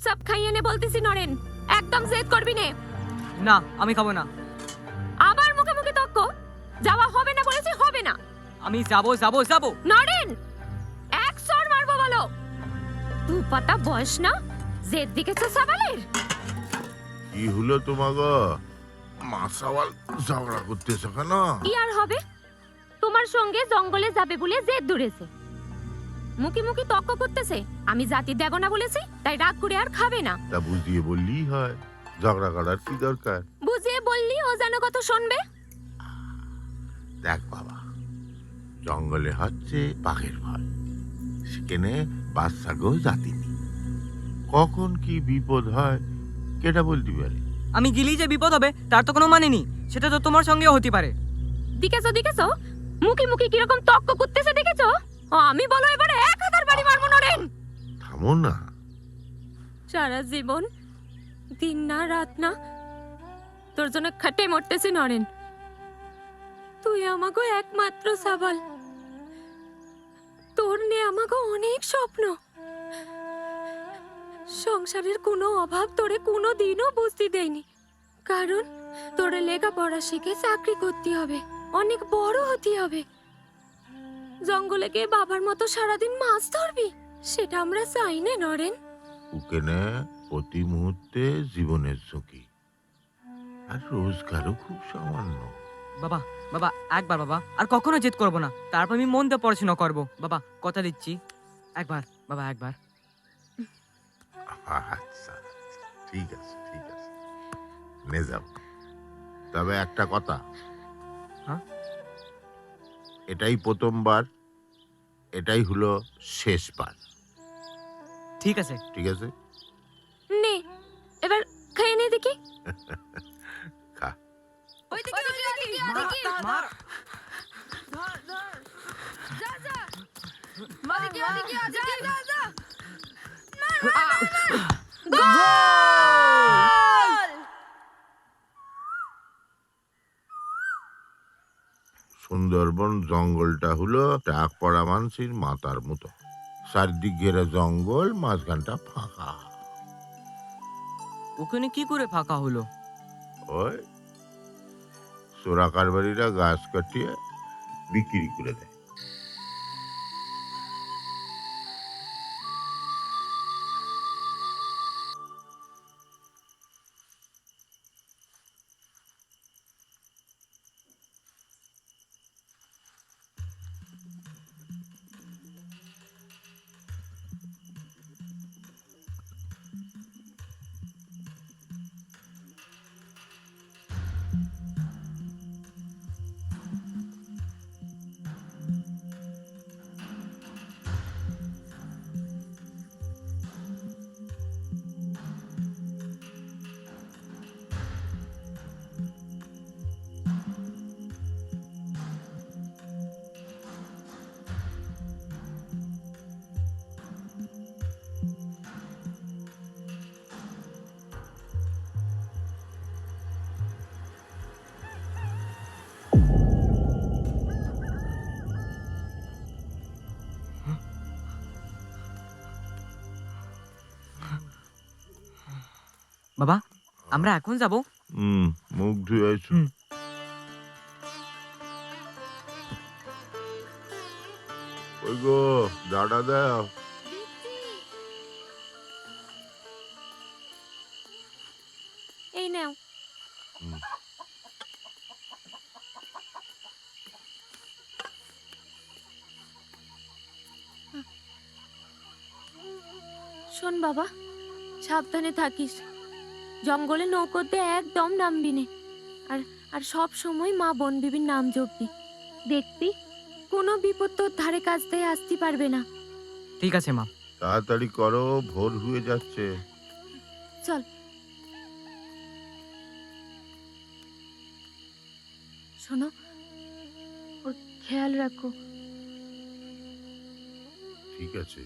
চুপচাপ খাইয়ে নে বলতেছি নরেন, একদম জেদ করবি নে। না আমি খাবো না। আবার মুখে মুখে তক্ক, যাওয়া হবে না বলেছি, হবে না। আমি যাবো যাবো যাবো। নরেন, এক সর মারবো বলো। দু পাতা বয়স না, জেদ দিকেছে সাবালের। কি হলো তোমাগো? মাসাওয়াল ঝগড়া করতেছ কেন? কি আর হবে, তোমার সঙ্গে জঙ্গলে যাবে বলে জেদ ধরেছে। মুখে মুখে তক্ক করতেছে, আমি জাতি দেব না বলেছি, তাই রাগ করে আর খাবে না। তা বুঝিয়ে বললেই হয়, ঝগড়া করার কি দরকার? বুঝিয়ে বললি ও যেন কত শুনবে। দেখ বাবা, জঙ্গলে হচ্ছে বাঘের ভয়, সেখানে বাচ্চাকেও জাতি নেই। কখন কি বিপদ হয় কেটা বলতে পারে? আমি গেলেই যে বিপদ হবে তার তো কোনো মানে নেই, সেটা তো তোমার সঙ্গেও হতে পারে। দেখেছো দেখেছো, মুখে মুখে কিরকম তক্ক করতেছে দেখেছো? আমি বলো এবারে 1000 বাড়ি মারবো নরেন। থামো না। সারা জীবন দিন না রাত না তোর জন্য খাটে মরতেছি নরেন। তুই আমাগো একমাত্র সাবাল, তোর নিয়ে আমাগো অনেক স্বপ্ন। সংসারের কোনো অভাব তোরে কোনো দিনও বুঝতে দেয়নি, কারণ তোরে লেখাপড়া শিখে চাকরি করতে হবে, অনেক বড় হতে হবে। জঙ্গলে গিয়ে বাবার মতো সারাদিন মাছ ধরবি, সেটা আমরা চাই না নরেন। ওখানে প্রতি মুহূর্তে জীবনের ঝুঁকি, আর রোজগারও খুব সামান্য। বাবা বাবা একবার বাবা, আর কখনো জেদ করবো না, তারপর আমি মন দিয়ে পড়াশোনা করবো। বাবা কথা দিচ্ছি, একবার বাবা একবার। আচ্ছা ঠিক আছে ঠিক আছে, নে যাও। তবে একটা কথা, হ্যাঁ? এটাই প্রথমবার, এটাই হলো শেষবার। ঠিক আছে। ঠিক আছে, নে এবার খেয়ে নে দেখি। খা। মার। সুন্দরবন জঙ্গলটা হলো টাক পড়া মানুষের মাথার মতো, চারদিক ঘেরা জঙ্গল, মাঝখানটা ফাঁকা। ওখানে কি করে ফাঁকা হলো? ওই চোরা কারবারিরা গাছ কাটিয়ে বিক্রি করে দেয়। বাবা আমরা এখন যাব? মুখ ধুয়ে আইছো? ওই গো দাদা দাও। এই নাও। শোন বাবা, সাবধানে থাকিস, জঙ্গলে নৌকোতে একদম নামবি নে, আর আর সব সময় মা বন বিবির নাম জপবি। দেখবি কোনো বিপদ তোর ধারে কাছ দিয়ে আসতে পারবে না। ঠিক আছে মা। তাড়াতাড়ি করো, ভোর হয়ে যাচ্ছে। চল। শোনো, ওর খেয়াল রাখো। ঠিক আছে।